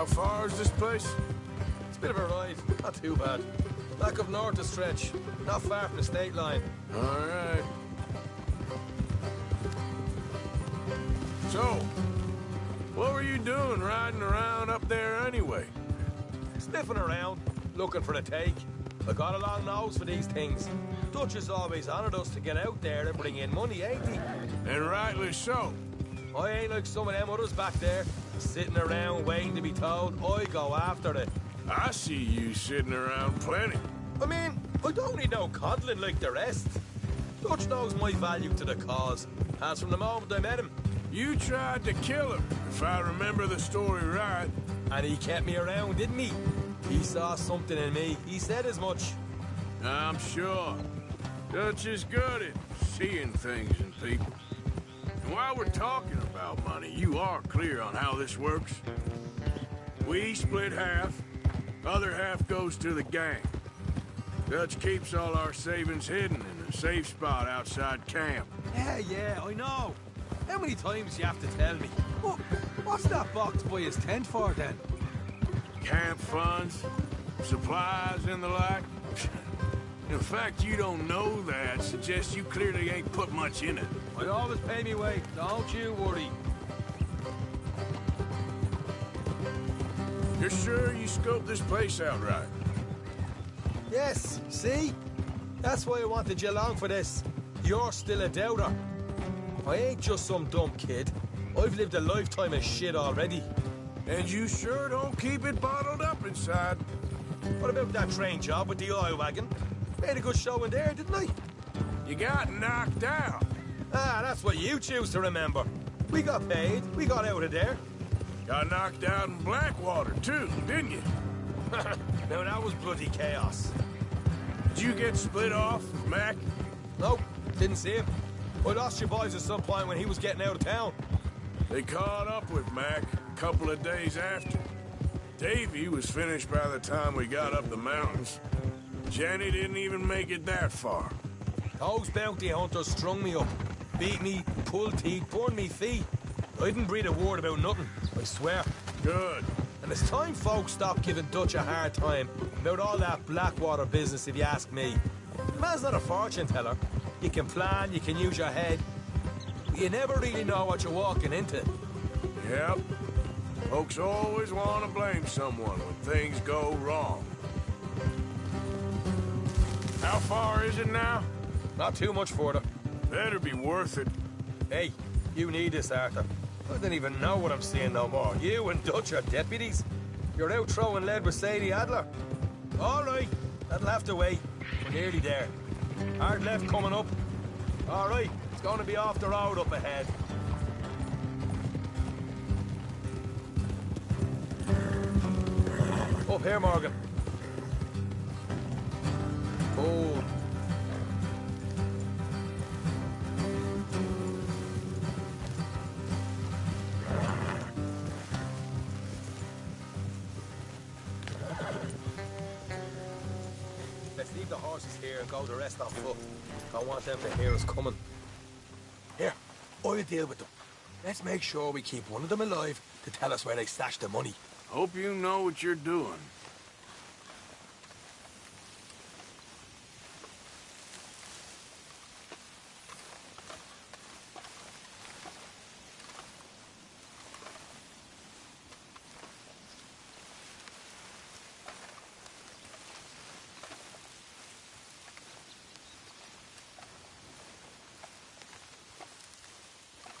How far is this place? It's a bit of a ride, not too bad. Back up north to stretch, not far from the state line. All right. So, what were you doing riding around up there anyway? Sniffing around, looking for the take. I got a long nose for these things. Dutch has always honoured us to get out there and bring in money, ain't he? And rightly so. I ain't like some of them others back there, sitting around waiting to be told. I go after it. I see you sitting around plenty. I mean, I don't need no coddling like the rest. Dutch knows my value to the cause, as from the moment I met him. You tried to kill him, if I remember the story right. And he kept me around, didn't he? He saw something in me. He said as much. I'm sure. Dutch is good at seeing things in people. And while we're talking about money, you are clear on how this works. We split half. Other half goes to the gang. Dutch keeps all our savings hidden in a safe spot outside camp. Yeah, I know. How many times you have to tell me? What's that box by his tent for, then? Camp funds, supplies, and the like. The fact you don't know that suggests you clearly ain't put much in it. I always pay me weight, don't you worry. You're sure you scoped this place out right? Yes, see? That's why I wanted you along for this. You're still a doubter. I ain't just some dumb kid. I've lived a lifetime of shit already. And you sure don't keep it bottled up inside. What about that train job with the oil wagon? Made a good show in there, didn't I? You got knocked out. Ah, that's what you choose to remember. We got paid. We got out of there. Got knocked out in Blackwater, too, didn't you? Now, that was bloody chaos. Did you get split off with Mac? Nope, didn't see him. I lost your boys at some point when he was getting out of town. They caught up with Mac a couple of days after. Davy was finished by the time we got up the mountains. Jenny didn't even make it that far. Those bounty hunters strung me up. Beat me, pulled teeth, burned me feet. I didn't breathe a word about nothing, I swear. Good. And it's time folks stop giving Dutch a hard time about all that Blackwater business, if you ask me. The man's not a fortune teller. You can plan, you can use your head. But you never really know what you're walking into. Yep. Folks always want to blame someone when things go wrong. How far is it now? Not too much further. Better be worth it. Hey, you need this, Arthur. I don't even know what I'm seeing no more. You and Dutch are deputies. You're out throwing lead with Sadie Adler. All right, that'll have to wait. We're nearly there. Hard left coming up. All right, it's going to be off the road up ahead. Up here, Morgan. Oh. Let's leave the horses here and go the rest on foot. I want them to hear us coming. Here, I'll deal with them. Let's make sure we keep one of them alive to tell us where they stashed the money. Hope you know what you're doing.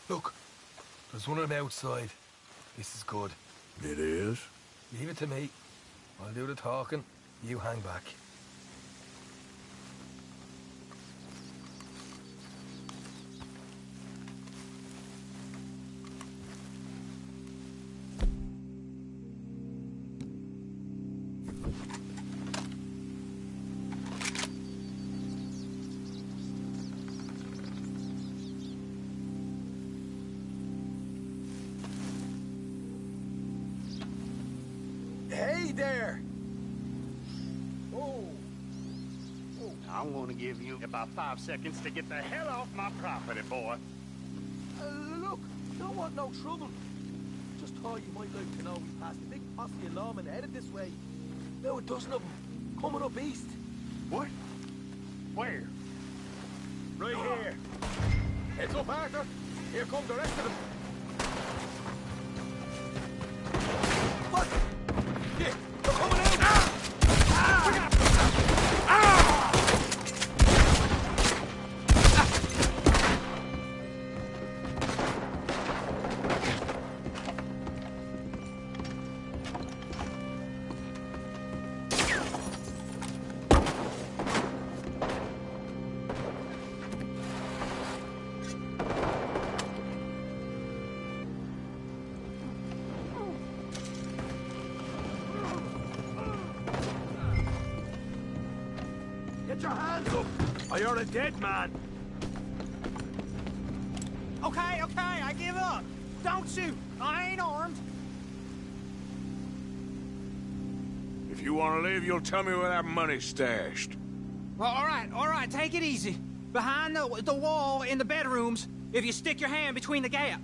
Look, there's one of them outside. This is good. It is? Leave it to me. I'll do the talking. You hang back. Hey there! Oh. I'm gonna give you about 5 seconds to get the hell off my property, boy. Look, don't want no trouble. Just thought you might like to know we passed a big posse of lawmen headed this way. About a dozen of them, coming up east. What? Where? Right here. Heads up, Arthur. Here come the rest of them. What? Yeah, they're coming out! Get your hands up, or you're a dead man. Okay, I give up. Don't shoot. I ain't armed. If you want to leave, you'll tell me where that money's stashed. Well, all right, take it easy. Behind the wall in the bedrooms, if you stick your hand between the gap.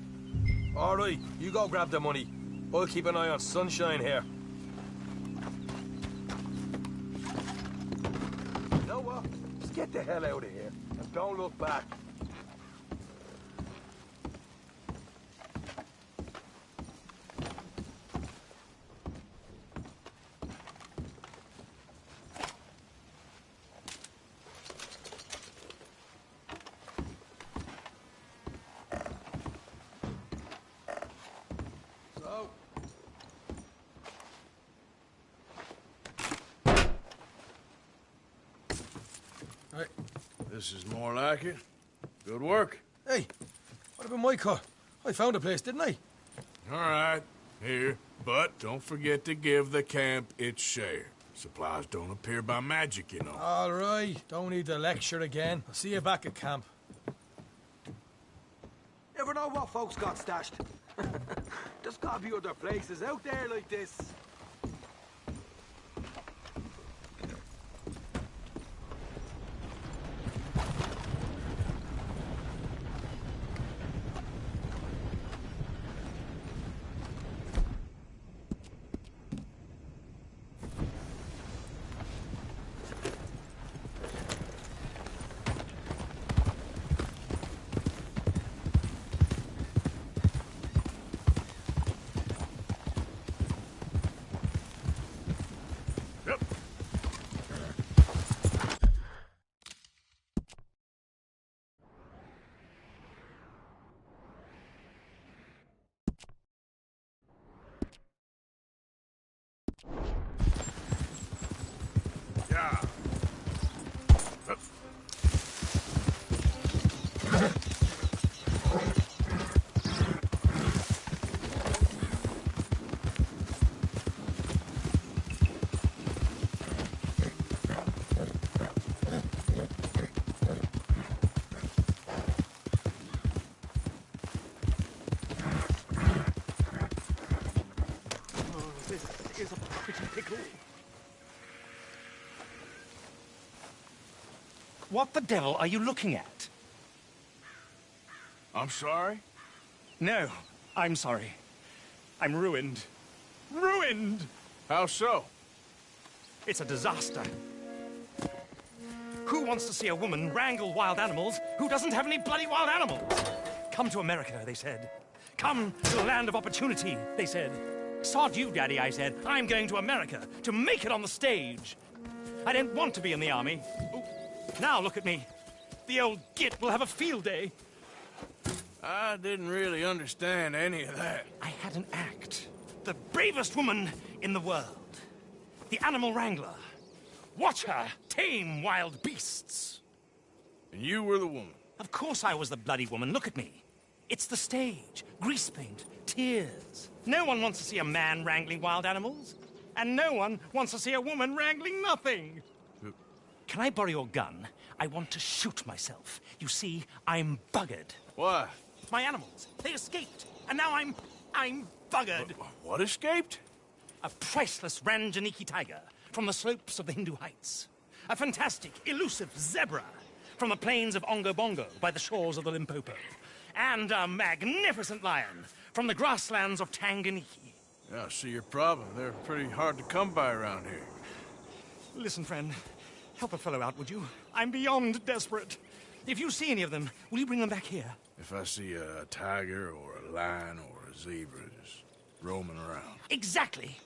All right, you go grab the money. I'll keep an eye on Sunshine here. You know what? Just get the hell out of here and don't look back. Hey, this is more like it. Good work. Hey, what about my car? I found a place, didn't I? All right, here. But don't forget to give the camp its share. Supplies don't appear by magic, you know. All right, don't need the lecture again. I'll see you back at camp. Never know what folks got stashed. There's gotta be other places out there like this. Yeah. This is a pretty pickle. What the devil are you looking at? I'm sorry? No, I'm sorry. I'm ruined. Ruined! How so? It's a disaster. Who wants to see a woman wrangle wild animals who doesn't have any bloody wild animals? Come to America, they said. Come to the land of opportunity, they said. Sod you, Daddy, I said. I'm going to America to make it on the stage. I didn't want to be in the army. Ooh. Now look at me. The old git will have a field day. I didn't really understand any of that. I had an act. The bravest woman in the world. The animal wrangler. Watch her tame wild beasts. And you were the woman. Of course I was the bloody woman. Look at me. It's the stage. Grease paint. Tears. No one wants to see a man wrangling wild animals. And no one wants to see a woman wrangling nothing. Can I borrow your gun? I want to shoot myself. You see, I'm buggered. Why? My animals, they escaped. And now I'm buggered. What escaped? A priceless Ranjaniki tiger from the slopes of the Hindu Heights. A fantastic, elusive zebra from the plains of Ongo Bongo by the shores of the Limpopo. and a magnificent lion from the grasslands of Tanganyika. Yeah, I see your problem. They're pretty hard to come by around here. Listen, friend, help a fellow out, would you? I'm beyond desperate. If you see any of them, will you bring them back here? If I see a tiger or a lion or a zebra just roaming around. Exactly.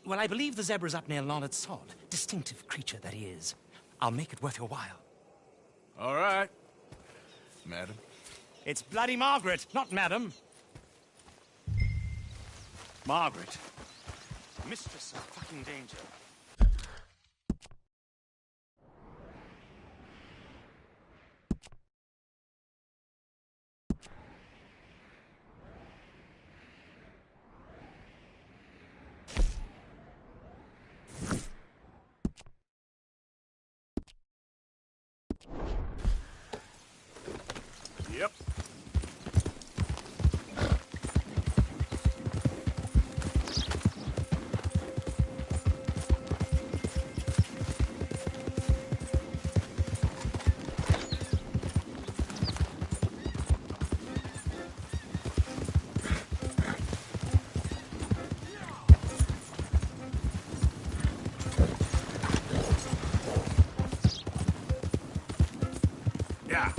Well, I believe the zebra's up near Lonnet Sod. Distinctive creature that he is. I'll make it worth your while. All right, madam. It's bloody Margaret, not madam. Margaret. Mistress of fucking danger. Yep. Yeah.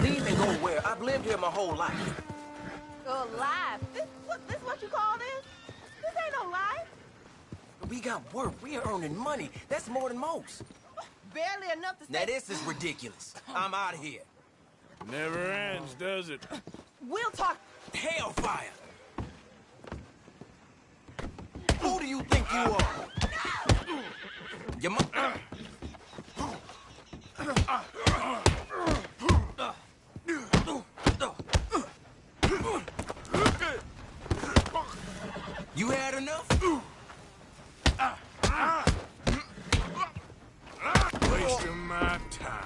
Leave and go where? I've lived here my whole life. Life? This what you call this? This ain't no life. We got work. We are earning money. That's more than most. Barely enough to Now say... this is ridiculous. I'm out of here. Never ends, does it? We'll talk... Hellfire! Who do you think you are? Your You had enough? Wasting my time.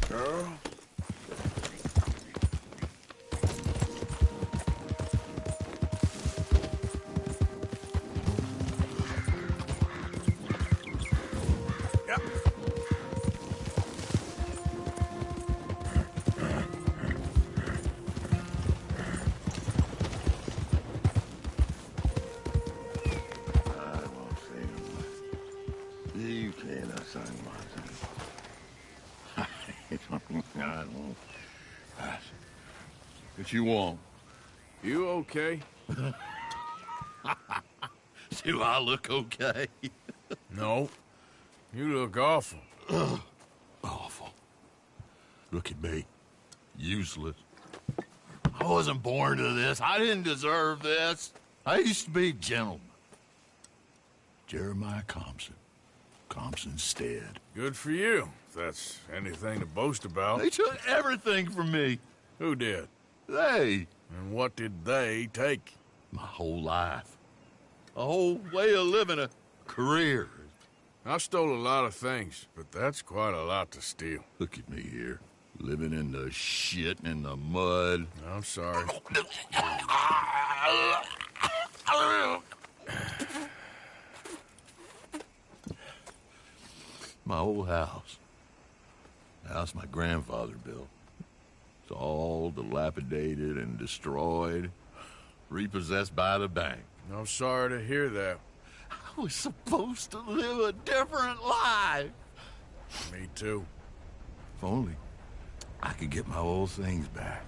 Girl? Yep. I won't say much. You can't say much. I won't. But you won't. You okay? Do I look okay? No. You look awful. Awful. Look at me. Useless. I wasn't born to this. I didn't deserve this. I used to be a gentleman. Jeremiah Compson. Compson Stead. Good for you. If that's anything to boast about. They took everything from me. Who did? They. And what did they take? My whole life. A whole way of living, a career. I stole a lot of things, but that's quite a lot to steal. Look at me here, living in the shit and in the mud. I'm sorry. My old house. The house my grandfather built. It's all dilapidated and destroyed, repossessed by the bank. I'm sorry to hear that. I was supposed to live a different life. Me too. If only I could get my old things back.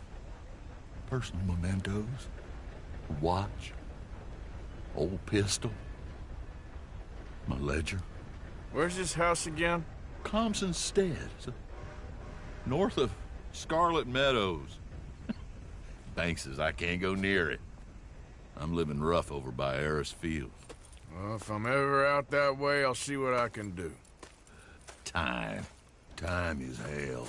Personal mementos, a watch, old pistol, my ledger. Where's this house again? Compson Steads, north of Scarlet Meadows. Bank says I can't go near it. I'm living rough over by Harris Field. Well, if I'm ever out that way, I'll see what I can do. Time. Time is hell.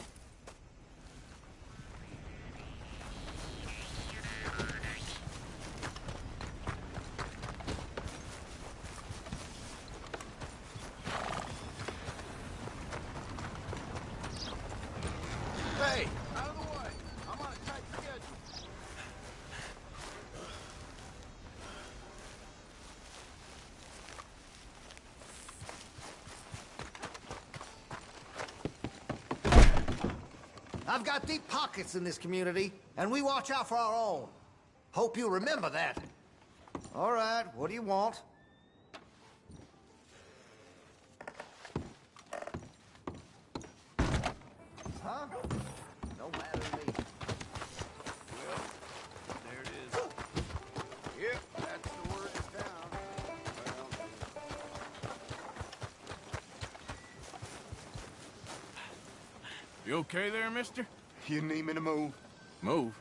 Hey, out of the way. I'm on a tight schedule. I've got deep pockets in this community, and we watch out for our own. Hope you remember that. All right, what do you want? Huh? No matter to me. Well, there it is. Yep, that's the word in town. Well, You okay there, mister? you need me to move? Move.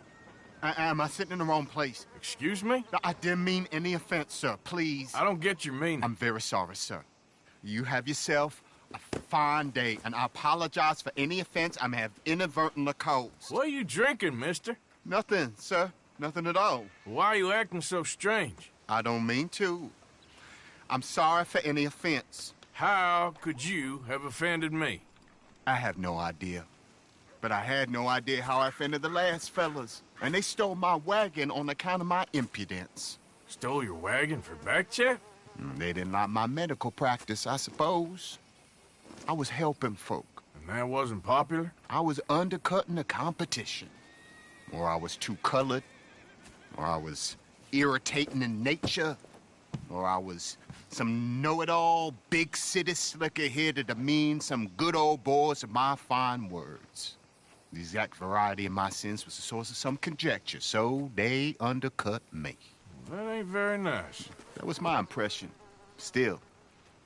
Am I sitting in the wrong place? Excuse me? I didn't mean any offense, sir. Please. I don't get your meaning. I'm very sorry, sir. You have yourself a fine day, and I apologize for any offense I may have inadvertently caused. What are you drinking, mister? Nothing, sir. Nothing at all. Why are you acting so strange? I don't mean to. I'm sorry for any offense. How could you have offended me? I have no idea. But I had no idea how I offended the last fellas. And they stole my wagon on account of my impudence. Stole your wagon for back check? They didn't like my medical practice, I suppose. I was helping folk. And that wasn't popular? I was undercutting the competition. Or I was too colored. Or I was irritating in nature. Or I was some know-it-all, big city slicker here to demean some good old boys of my fine words. The exact variety of my sins was the source of some conjecture, so they undercut me. That ain't very nice. That was my impression. Still,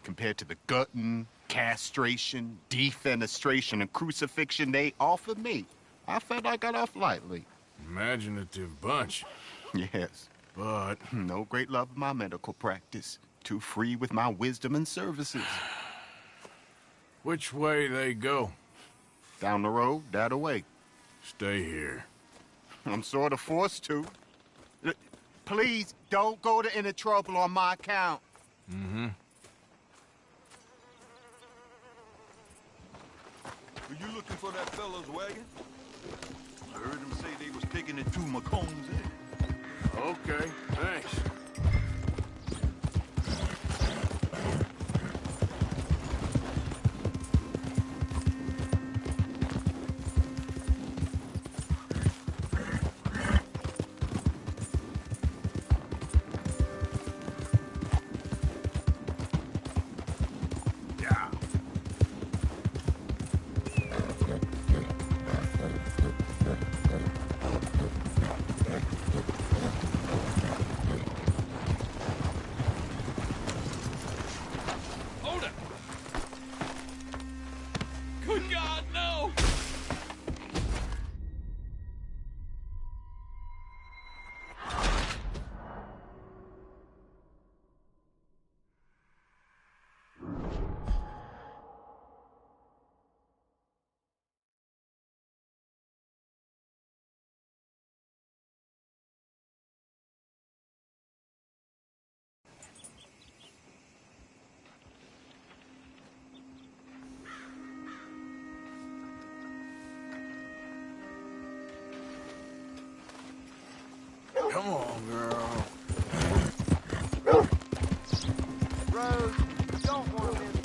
compared to the gutting, castration, defenestration, and crucifixion they offered me, I felt I got off lightly. Imaginative bunch. Yes, But no great love of my medical practice. Too free with my wisdom and services. which way they go? Down the road, that away. Stay here. I'm sort of forced to. Please, don't go to any trouble on my account. Were you looking for that fella's wagon? I heard him say they was taking it to McComb's Inn. Okay, thanks. Yeah. Come on, girl. Rose, you don't want this.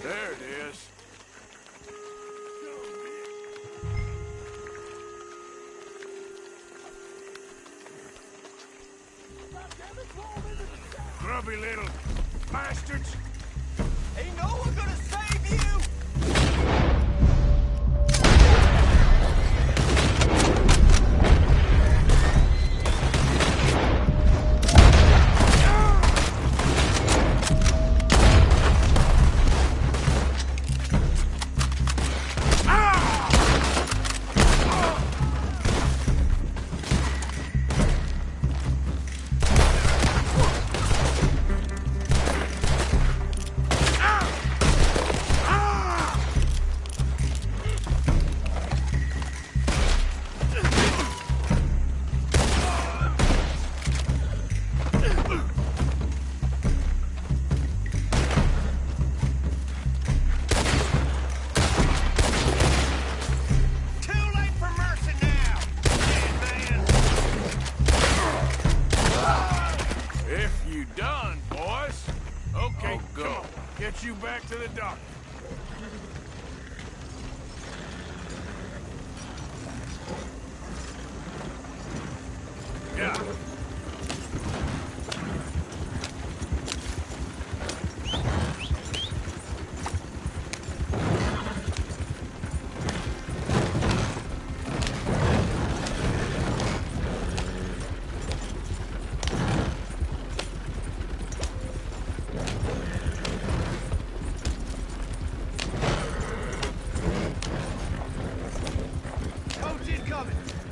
There it is. Grubby little bastards. Ain't no one gonna save you! Get you back to the dock. Yeah.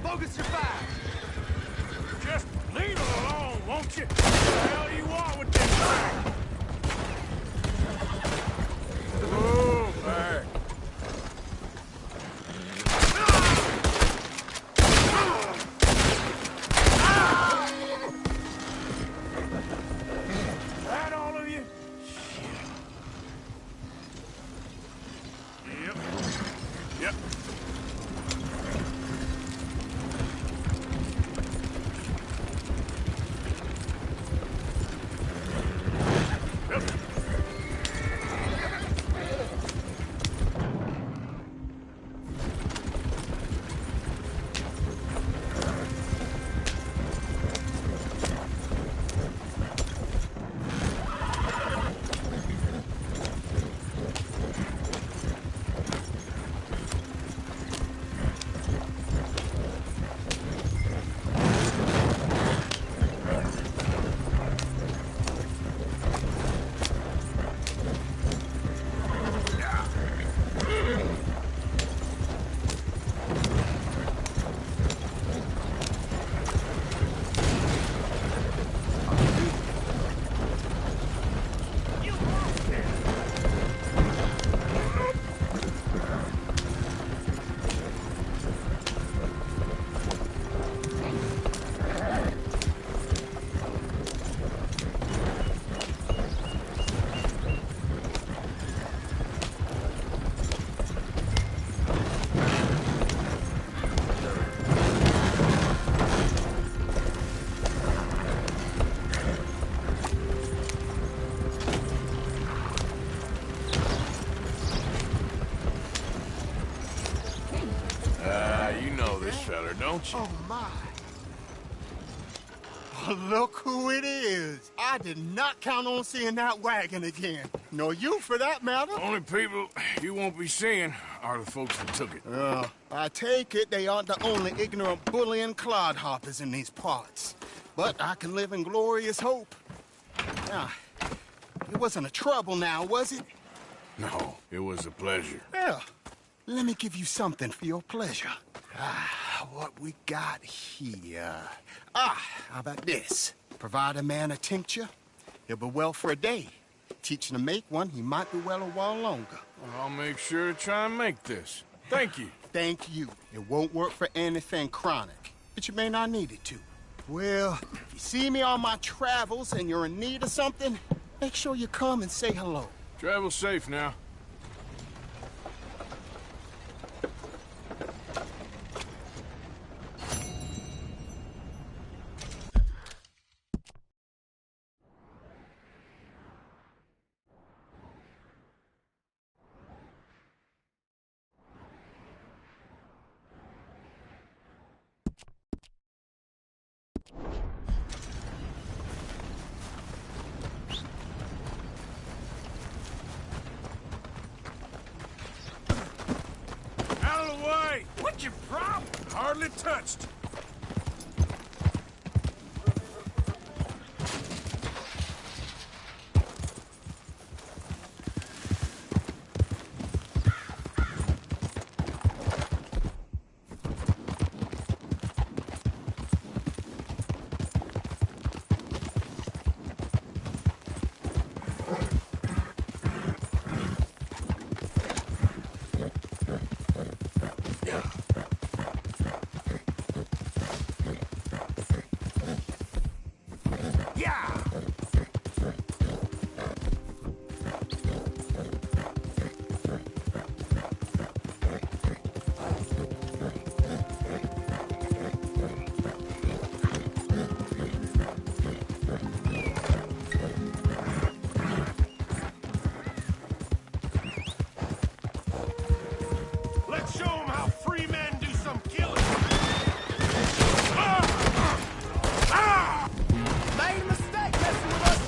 Bogus, you're fine. Just leave it alone, won't you? What the hell do you want with this thing? Move back. That all of you? Shit. Yep. don't you? Oh, my. Oh, look who it is. I did not count on seeing that wagon again. Nor you, for that matter. Only people you won't be seeing are the folks that took it. I take it they aren't the only ignorant bullying clodhoppers in these parts. But I can live in glorious hope. Now, it wasn't a trouble now, was it? No, it was a pleasure. Well, let me give you something for your pleasure. What we got here? How about this? Provide a man a tincture, he'll be well for a day. Teach him to make one, he might be well a while longer. Well, I'll make sure to try and make this. Thank you. Thank you. It won't work for anything chronic, but you may not need it to. Well, if you see me on my travels and you're in need of something, make sure you come and say hello. Travel safe now. Out of the way! What's your problem? Hardly touched. Let's show them how free men do some killing. Made a mistake messing with us.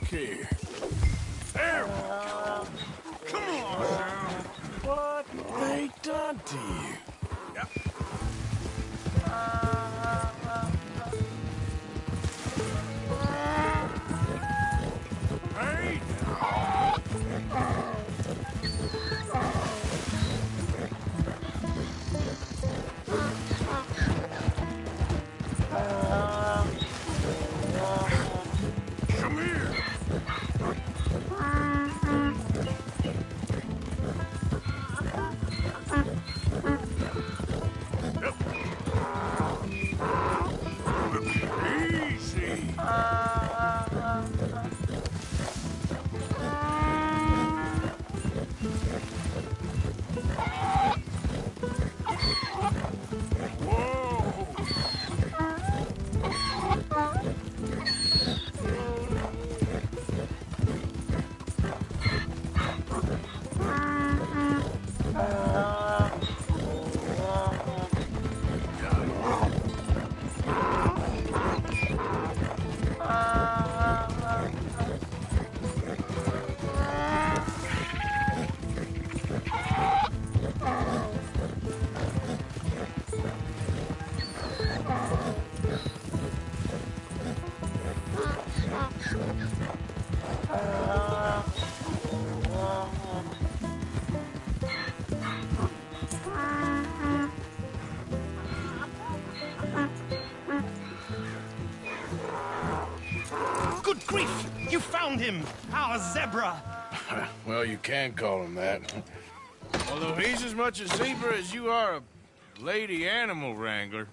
here. There we go. Come on now. What they done to you? Yep. Hey! Come here! Easy! Good grief! You found him! Our zebra! Well, you can call him that. Although he's as much a zebra as you are a lady animal wrangler.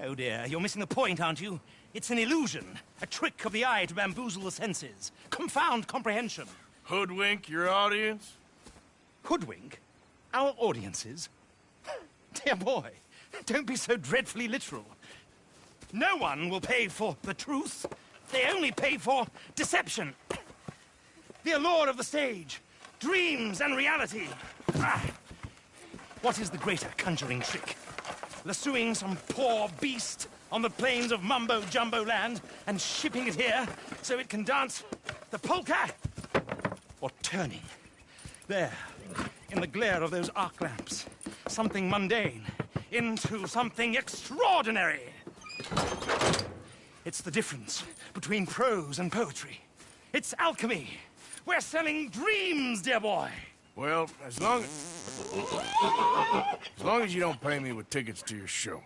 Oh dear, you're missing the point, aren't you? It's an illusion. A trick of the eye to bamboozle the senses. Confound comprehension. Hoodwink your audience? Hoodwink? Our audiences? Dear boy, don't be so dreadfully literal. No one will pay for the truth. They only pay for deception. The allure of the stage, dreams and reality. Ah. What is the greater conjuring trick? Lassoing some poor beast on the plains of mumbo-jumbo land and shipping it here so it can dance the polka? Or turning, there, in the glare of those arc lamps, something mundane into something extraordinary? It's the difference between prose and poetry. It's alchemy. We're selling dreams, dear boy. Well, as long as you don't pay me with tickets to your show.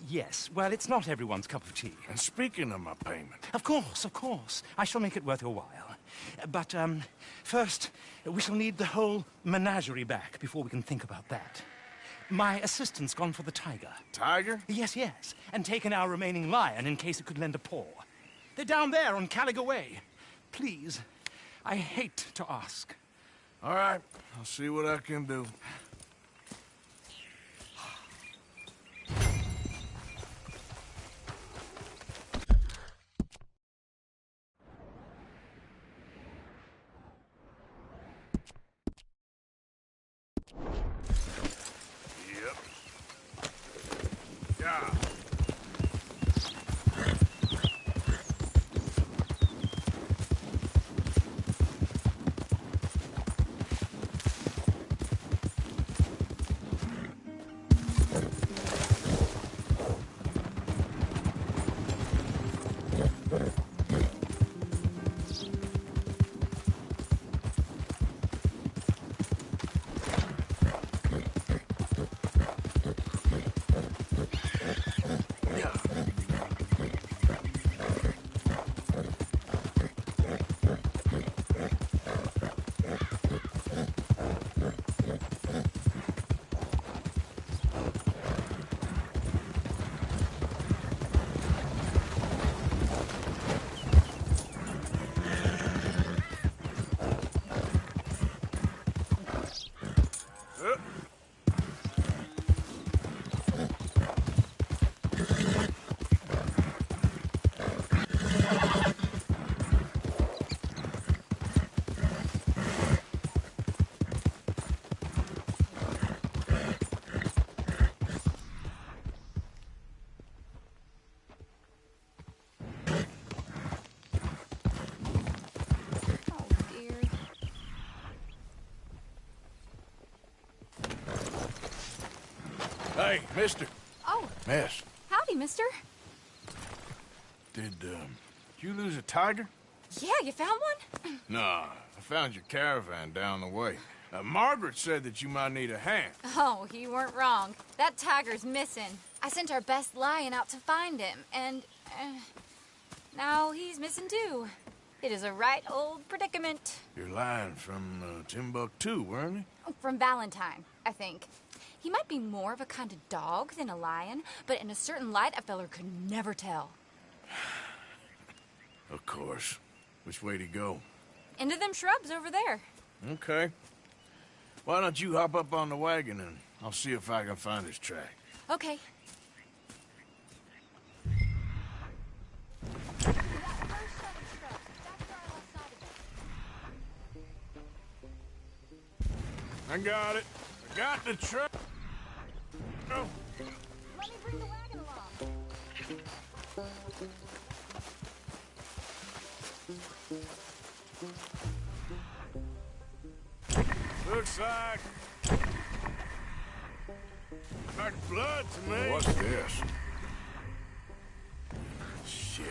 Yes. Well, it's not everyone's cup of tea. And speaking of my payment... Of course, of course. I shall make it worth your while. But, first, we shall need the whole menagerie back before we can think about that. My assistant's gone for the tiger. Tiger? Yes, yes. And taken our remaining lion in case it could lend a paw. They're down there on Caliga Way. Please, I hate to ask. All right, I'll see what I can do. Yep. Yeah. Hey, mister. Oh, Miss. howdy, mister. Did you lose a tiger? Yeah, you found one? Nah, I found your caravan down the way. Margaret said that you might need a hand. Oh, you weren't wrong. That tiger's missing. I sent our best lion out to find him, and now he's missing too. It is a right old predicament. Your lion from Timbuktu, weren't he? From Valentine, I think. He might be more of a kind of dog than a lion, but in a certain light, a feller could never tell. Of course. Which way to go? Into them shrubs over there. Okay. Why don't you hop up on the wagon and I'll see if I can find his track. Okay. I got it. I got the track. Oh. Let me bring the wagon along. Looks like blood to me. What's this? Shit.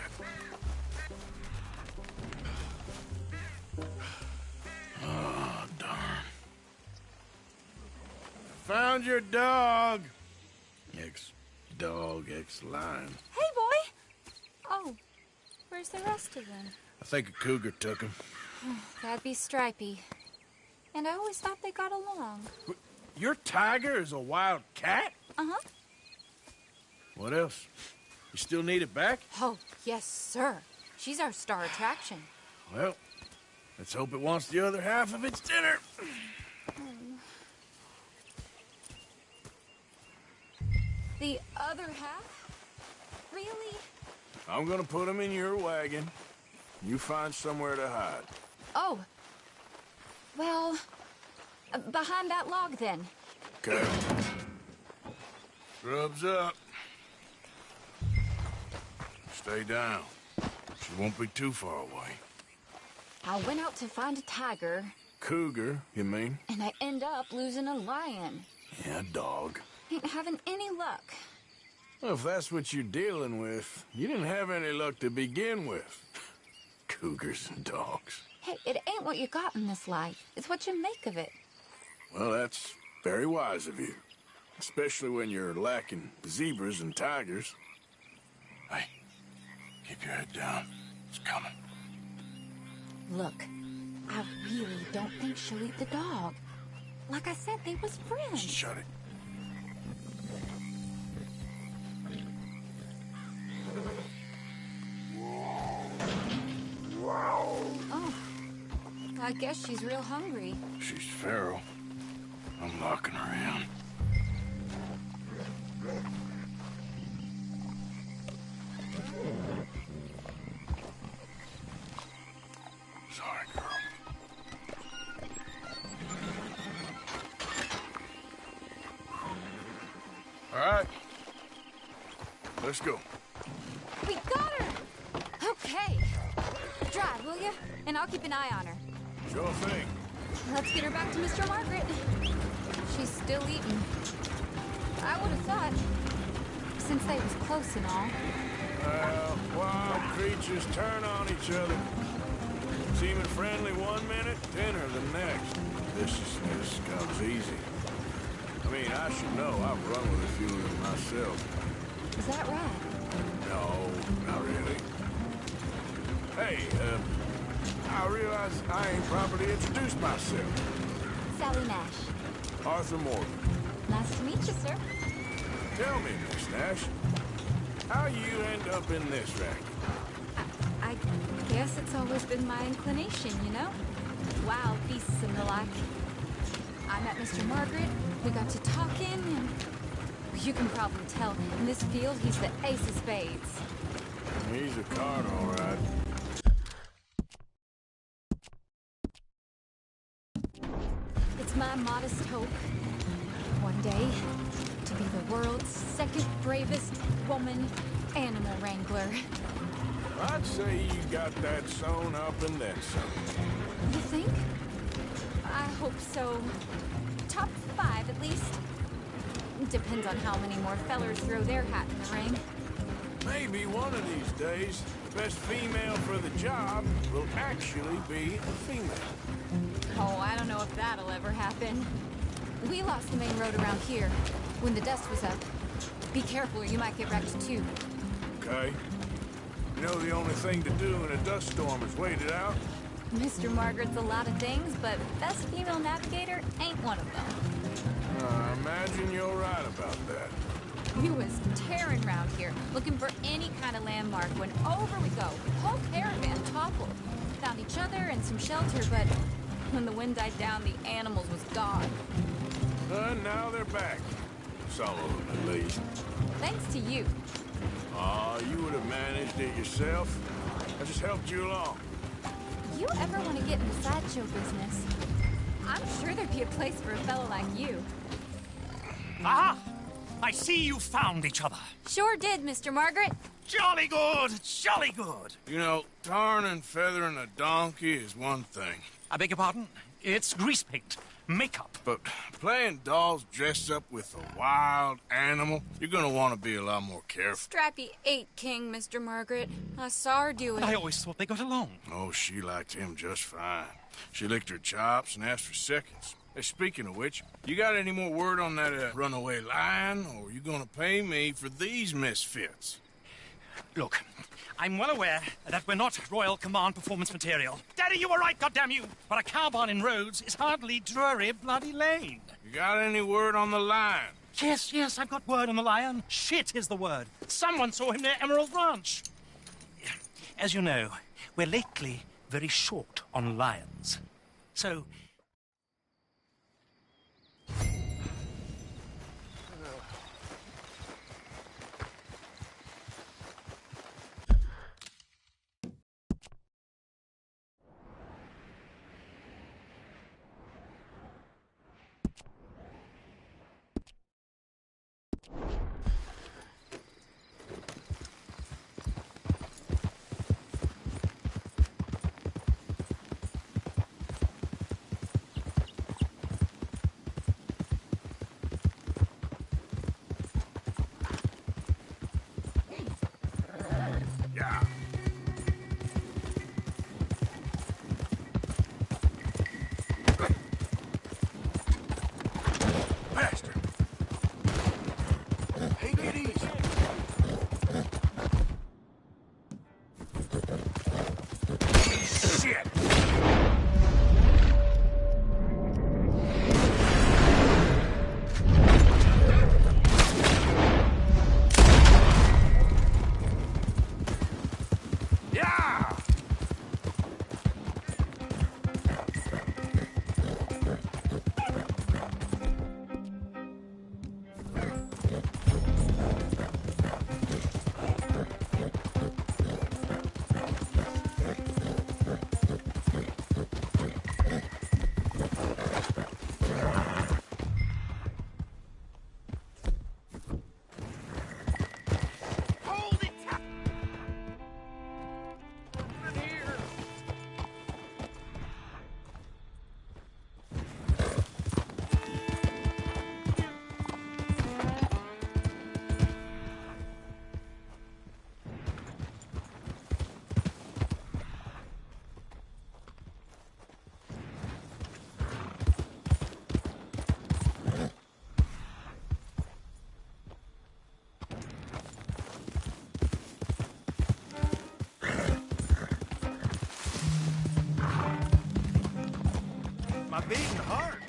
Oh, darn. Found your dog. Ex-dog, ex-lion. Hey, boy! Oh, where's the rest of them? I think a cougar took him. That'd be Stripey. And I always thought they got along. Your tiger is a wild cat? Uh-huh. What else? You still need it back? Oh, yes, sir. She's our star attraction. Well, let's hope it wants the other half of its dinner. The other half? Really? I'm gonna put him in your wagon. You find somewhere to hide. Oh. Well, behind that log, then. Okay. Scrubs up. Stay down. She won't be too far away. I went out to find a tiger, Cougar, you mean? and I end up losing a lion. Yeah, dog. Ain't having any luck. Well, if that's what you're dealing with, you didn't have any luck to begin with. Cougars and dogs. Hey, it ain't what you got in this life. It's what you make of it. Well, that's very wise of you. Especially when you're lacking zebras and tigers. Hey, keep your head down. It's coming. Look, I really don't think she'll eat the dog. Like I said, they was friends. Shut it. Oh, I guess she's real hungry. She's feral. I'm locking her in. Sorry, girl. All right. Let's go. We got her! Okay. Drive, will you? And I'll keep an eye on her. Sure thing. Let's get her back to Mr. Margaret. She's still eating. I would have thought, since they was close and all. Wild creatures turn on each other. Seeming friendly one minute, dinner the next. Viciousness comes easy. I mean, I should know. I've run with a few of them myself. Is that right? No, not really. Hey, I realize I ain't properly introduced myself. Sally Nash. Arthur Morgan. Nice to meet you, sir. Tell me, Miss Nash, how you end up in this racket? I guess it's always been my inclination, you know? Wild beasts and the like. I met Mr. Margaret, we got to talking, and you can probably tell, in this field, he's the ace of spades. He's a card, all right. It's my modest hope, one day, to be the world's second bravest woman animal wrangler. I'd say you got that sewn up and then some. You think? I hope so. Top 5, at least. Depends on how many more fellers throw their hat in the ring. Maybe one of these days, the best female for the job will actually be a female. Oh, I don't know if that'll ever happen. We lost the main road around here when the dust was up. Be careful or you might get wrecked too. Okay. You know the only thing to do in a dust storm is wait it out? Mr. Margaret's a lot of things, but best female navigator ain't one of them. I imagine you're right about that. We was tearing around here, looking for any kind of landmark when over we go. Whole caravan toppled. Found each other and some shelter, but when the wind died down, the animals was gone. And now they're back. Some of them, at least. Thanks to you. You would have managed it yourself. I just helped you along. You ever want to get in the sideshow business? I'm sure there'd be a place for a fellow like you. Aha! I see you found each other. Sure did, Mr. Margaret. Jolly good, jolly good. You know, tarring and feathering a donkey is one thing. I beg your pardon? It's grease paint, makeup. But playing dolls dressed up with a wild animal, you're gonna want to be a lot more careful. Strappy ate King, Mr. Margaret. I saw her do it. I always thought they got along. Oh, she liked him just fine. She licked her chops and asked for seconds. Hey, speaking of which, you got any more word on that runaway lion, or are you gonna pay me for these misfits? Look, I'm well aware that we're not Royal Command performance material. Daddy, you were right, goddamn you! But a cow barn in Rhodes is hardly Drury Bloody Lane. You got any word on the lion? Yes, I've got word on the lion. Shit is the word. Someone saw him near Emerald Ranch. As you know, we're lately very short on lions. So... beating heart.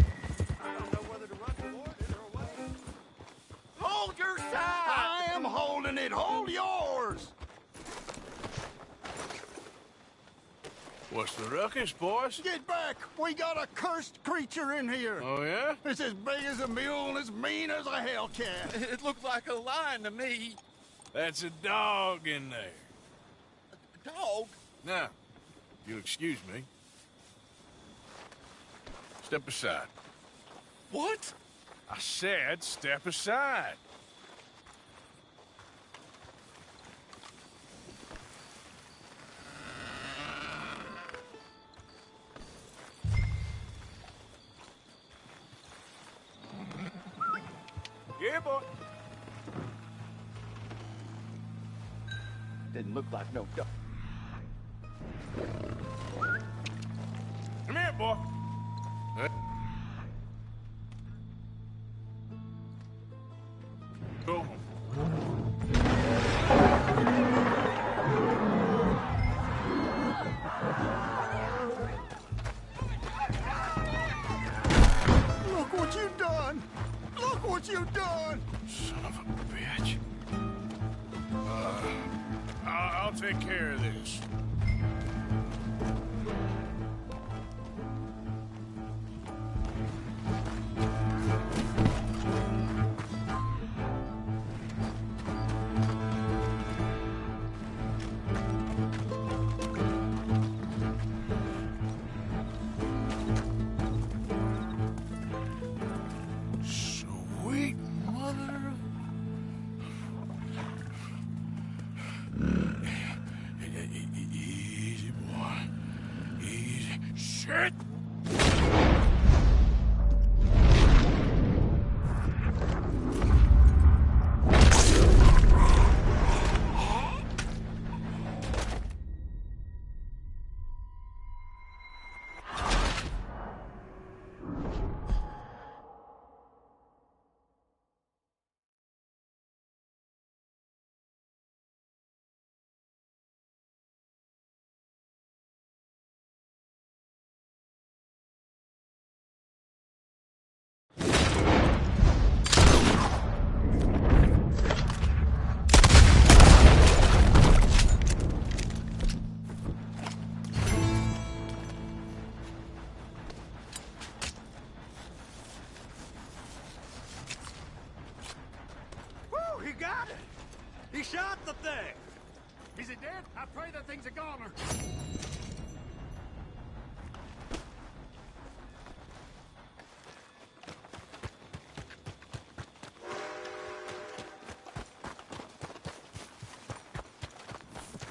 I don't know whether to run toward it or what. Hold your side! I am holding it. Hold yours! What's the ruckus, boys? Get back! We got a cursed creature in here. Oh, yeah? It's as big as a mule and as mean as a hellcat. It looked like a lion to me. That's a dog in there. A dog? Now, if you'll excuse me. Step aside. What? I said step aside. Get boy. Didn't look like no duck. Come here, boy. Go home. Look what you done! Look what you done! Son of a bitch. I'll take care of this. Sweet mother of... Easy, boy. Easy. Shit! Woo, he got it. He shot the thing. Is it dead? I pray that thing's a goner.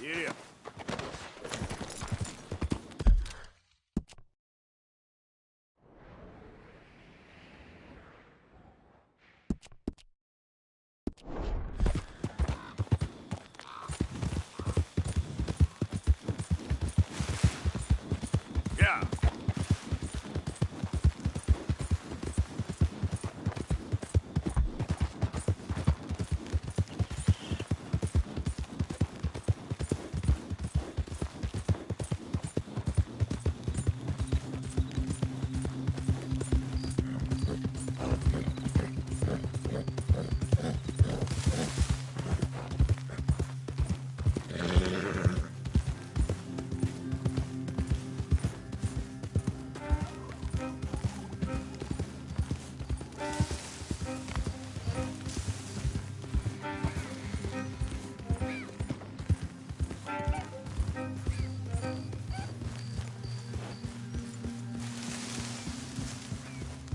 Yeah. Yeah.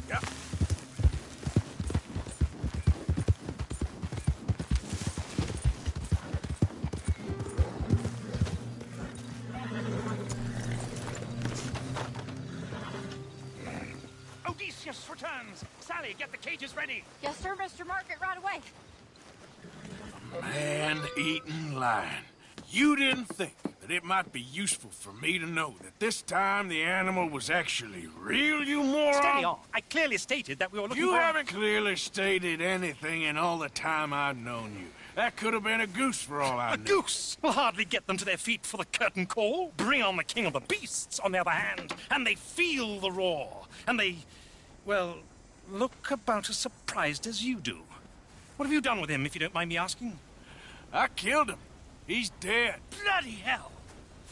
Yeah. Odysseus returns! Sally, get the cages ready! Yes, sir, Mr. Margaret, right away. Man-eating lion. You didn't think that it might be useful for me to know that this time the animal was actually real, you moron? Steady on. I clearly stated that we were looking You for... haven't clearly stated anything in all the time I've known you. That could have been a goose for all I A know. goose will hardly get them to their feet for the curtain call. Bring on the king of the beasts, on the other hand, and they feel the roar. And they, well, look about as surprised as you do. What have you done with him, if you don't mind me asking? I killed him. He's dead. Bloody hell!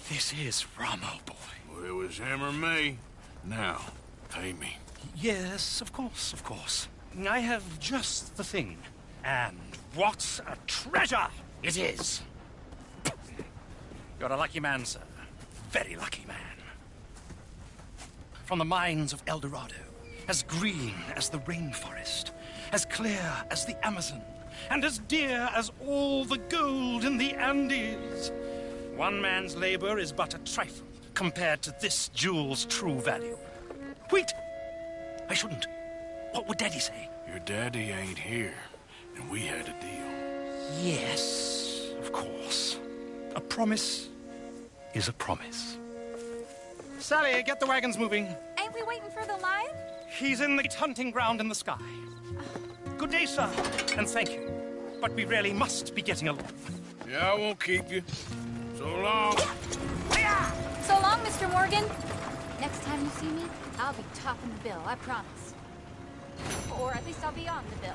This is Ramo, boy. Well, it was him or me. Now, pay me. Yes, of course, of course. I have just the thing. And what a treasure it is! You're a lucky man, sir. Very lucky man. From the mines of El Dorado, as green as the rainforest, as clear as the Amazon, and as dear as all the gold in the Andes. One man's labor is but a trifle compared to this jewel's true value. Wait! I shouldn't. What would Daddy say? Your daddy ain't here. and we had a deal. Yes, of course. A promise is a promise. Sally, get the wagons moving. Ain't we waiting for the lion? He's in the hunting ground in the sky. Good day, sir, and thank you. But we really must be getting along. Yeah, I won't keep you. So long. So long, Mr. Morgan. Next time you see me, I'll be topping the bill, I promise. Or at least I'll be on the bill.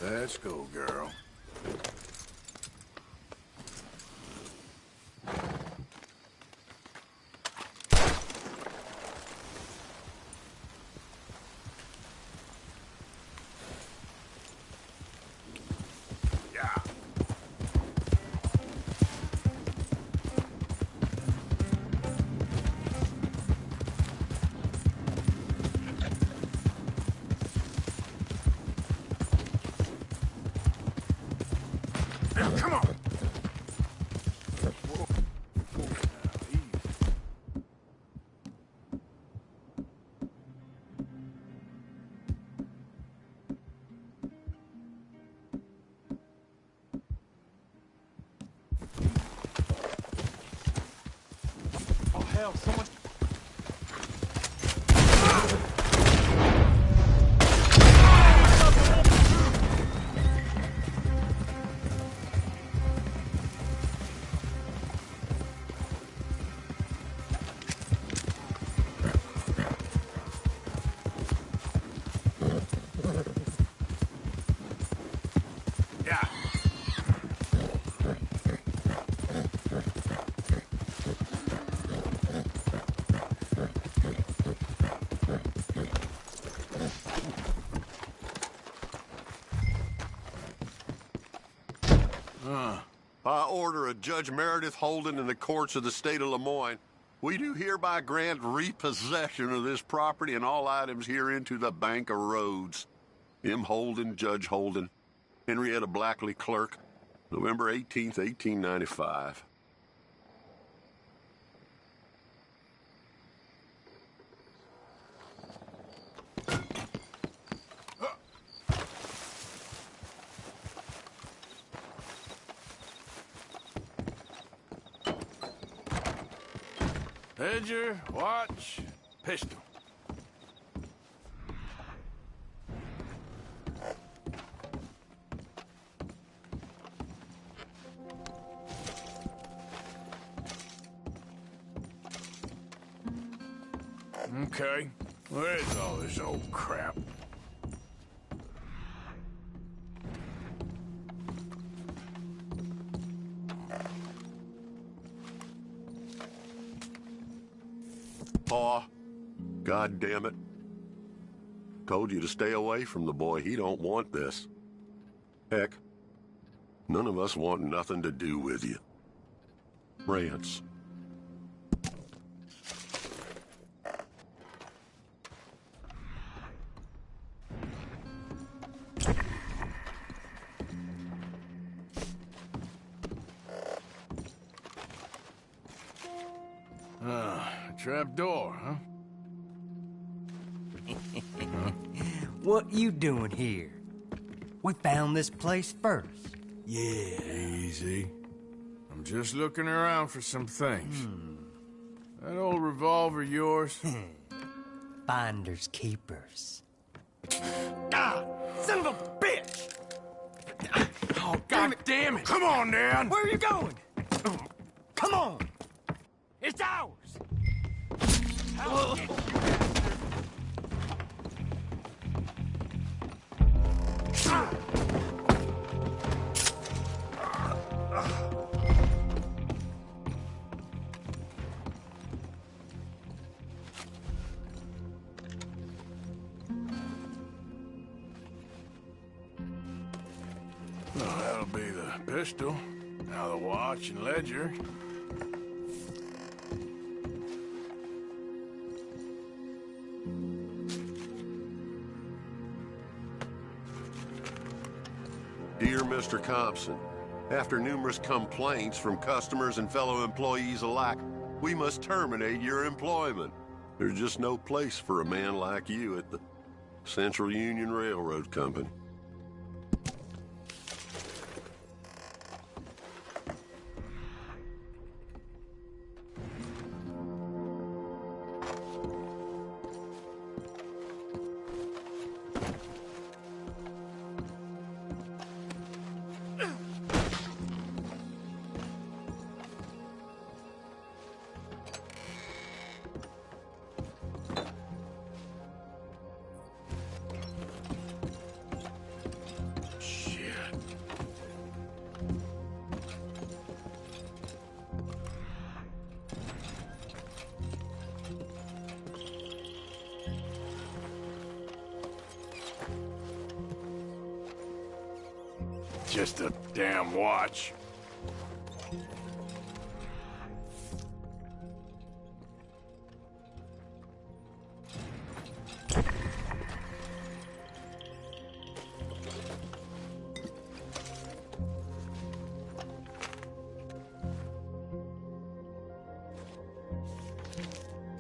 Let's go, girl. Yeah. Come on. Oh, hell, someone... By order of Judge Meredith Holden in the courts of the state of Lemoyne, we do hereby grant repossession of this property and all items herein to the Bank of Rhodes. M. Holden, Judge Holden. Henrietta Blackley, clerk. November 18th, 1895. Ledger, watch, pistol. Okay, where's all this old crap? Pa, God damn it. Told you to stay away from the boy. He don't want this. Heck, none of us want nothing to do with you. Rance. Trap door, huh? What you doing here? We found this place first. Yeah. Easy. I'm just looking around for some things. That old revolver yours? Finders keepers. Ah! Son of a bitch! Oh, God damn it! Come on, Dan! Where are you going? Come on! It's ours! Well, that'll be the pistol. Now the watch and ledger. Dear Mr. Compson, after numerous complaints from customers and fellow employees alike, we must terminate your employment. There's just no place for a man like you at the Central Union Railroad Company. Just a damn watch.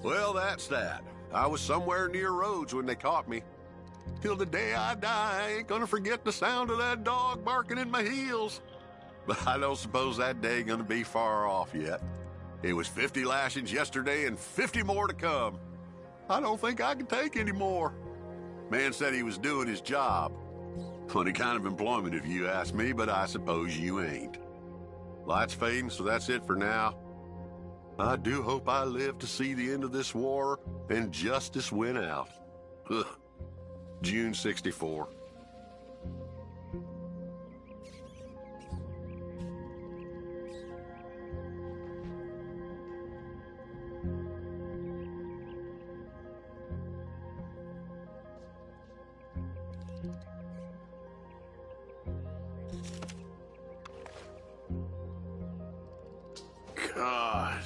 Well, that's that. I was somewhere near Rhodes when they caught me. Till the day I die, I ain't gonna forget the sound of that dog barking in my heels. But I don't suppose that day gonna be far off yet. It was 50 lashings yesterday and 50 more to come. I don't think I can take any more. Man said he was doing his job. Funny kind of employment if you ask me, but I suppose you ain't. Light's fading, so that's it for now. I do hope I live to see the end of this war and justice win out. Ugh. June 64. God.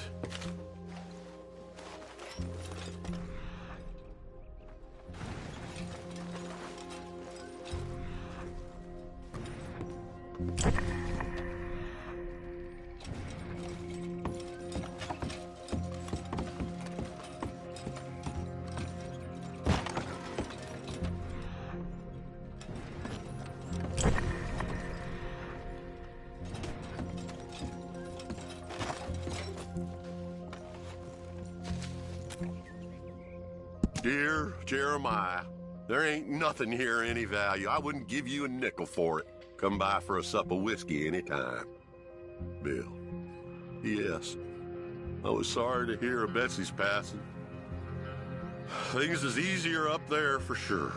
Dear Jeremiah, there ain't nothing here any value. I wouldn't give you a nickel for it. Come by for a sup of whiskey anytime. Bill. Yes. I was sorry to hear of Betsy's passing. Things is easier up there for sure.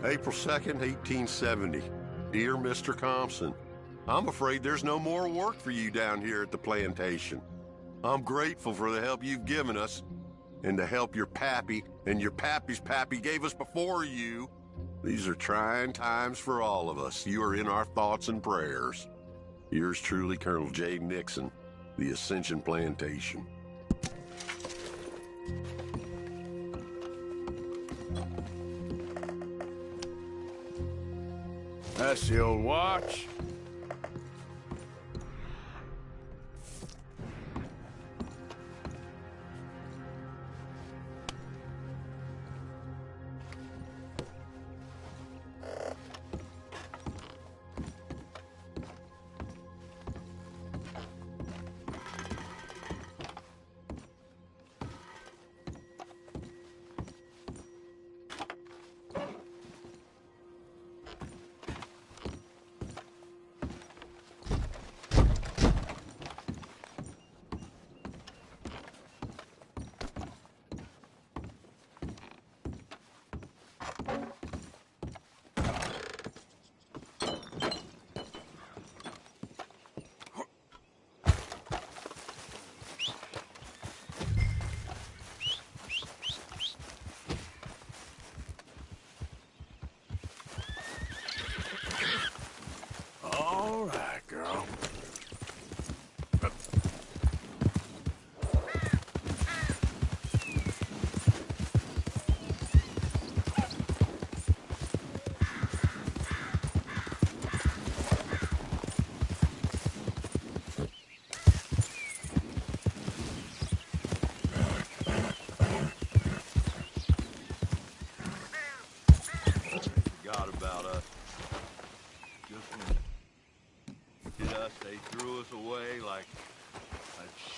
April 2nd, 1870. Dear Mr. Compson, I'm afraid there's no more work for you down here at the plantation. I'm grateful for the help you've given us, and the help your pappy and your pappy's pappy gave us before you. These are trying times for all of us. You are in our thoughts and prayers. Yours truly, Colonel J. Nixon, the Ascension Plantation. That's the old watch.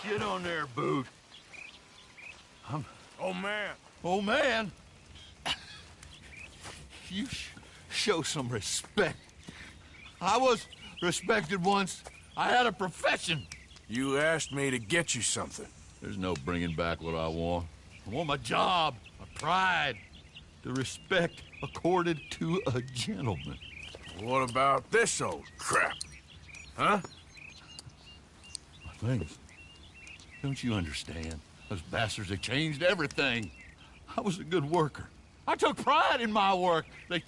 shit on their boot. Oh, man. Oh, man. You show some respect. I was respected once. I had a profession. You asked me to get you something. There's no bringing back what I want. I want my job, my pride, the respect accorded to a gentleman. What about this old crap? Huh? My things. Don't you understand? Those bastards have changed everything. I was a good worker. I took pride in my work. They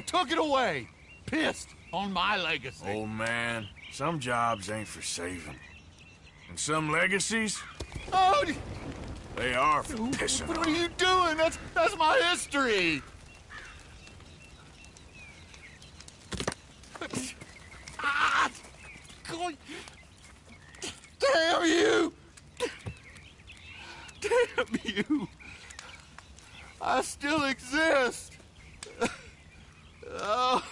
took it away. Pissed on my legacy. Oh, man. Some jobs ain't for saving. And some legacies, Oh, they are for pissing what on. are you doing? That's my history. Ah! God. Damn you! Damn you! I still exist! Oh.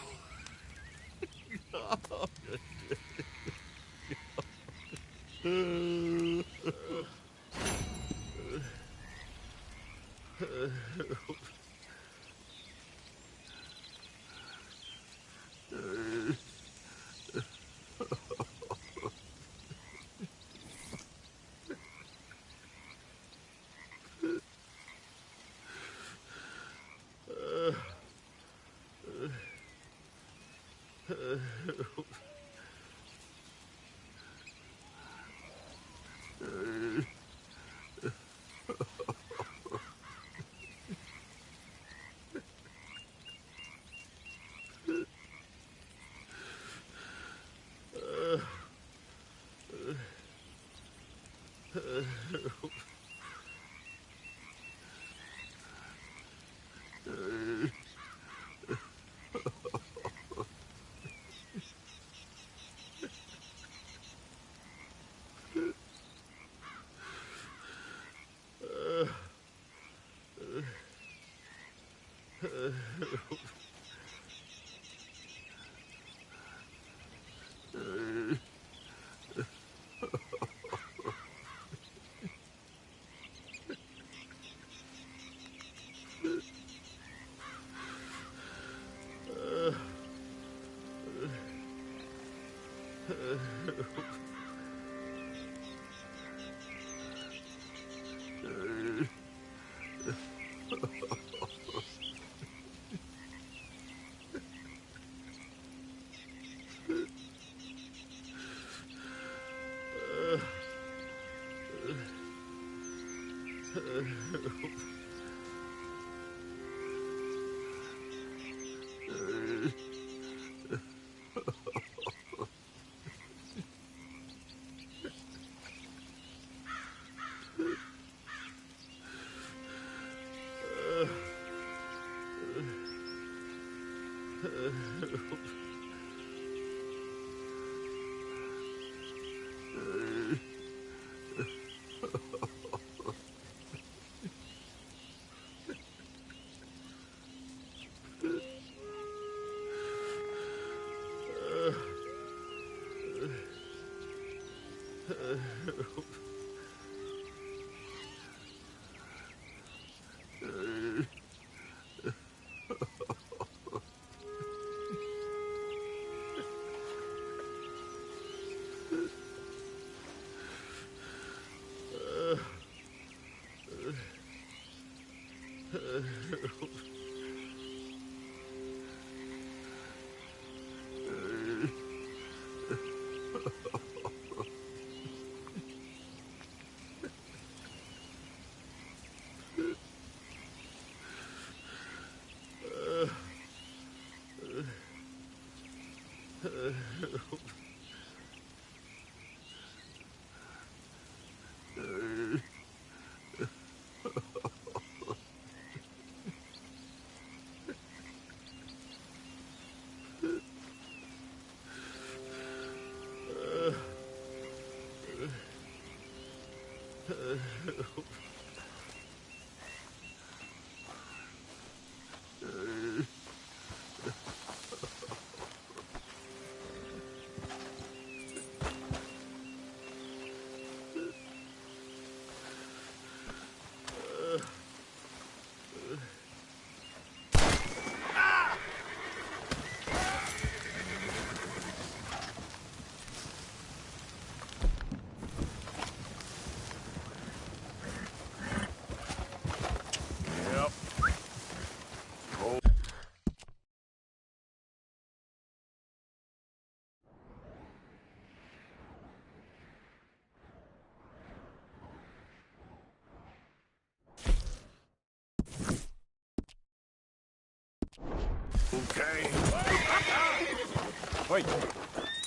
Wait.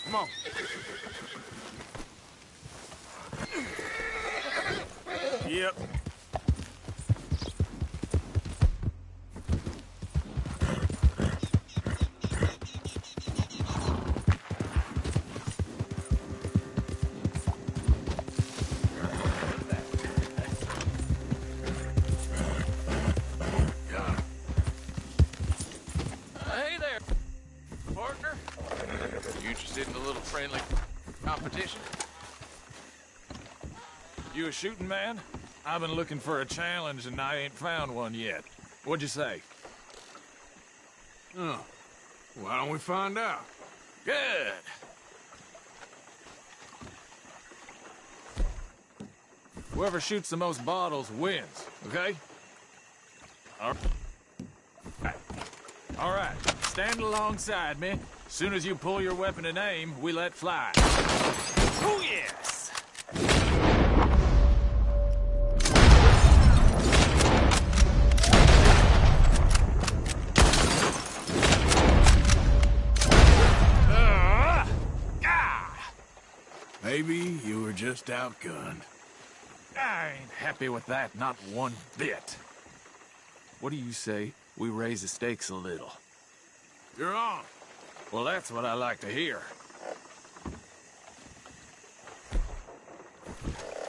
Come on. Yep. Hey there, partner. You interested in a little friendly competition? You a shooting man? I've been looking for a challenge and I ain't found one yet. What'd you say? Oh. Why don't we find out? Good. Whoever shoots the most bottles wins, okay? All right. Stand alongside me. Soon as you pull your weapon and aim, we let fly. Oh, yes! Maybe you were just outgunned. I ain't happy with that, not one bit. What do you say we raise the stakes a little? You're on. Well, that's what I like to hear.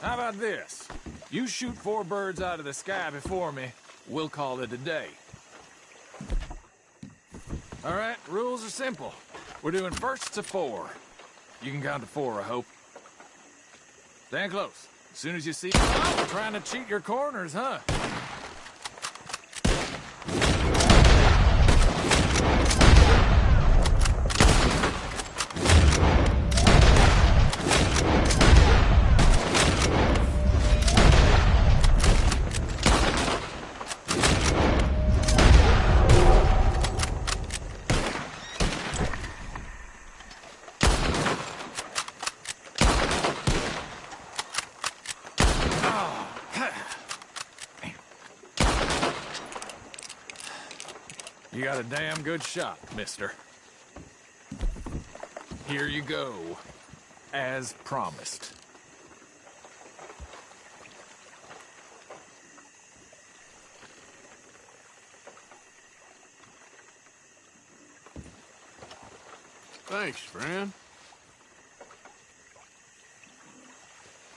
How about this? You shoot 4 birds out of the sky before me, we'll call it a day. All right, rules are simple. We're doing firsts to 4. You can count to 4, I hope. Stand close. As soon as you see... Oh, we're trying to cheat your corners, huh? You got a damn good shot, mister. Here you go. As promised. Thanks, friend.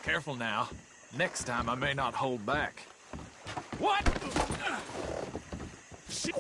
Careful now. Next time I may not hold back. What? Shit.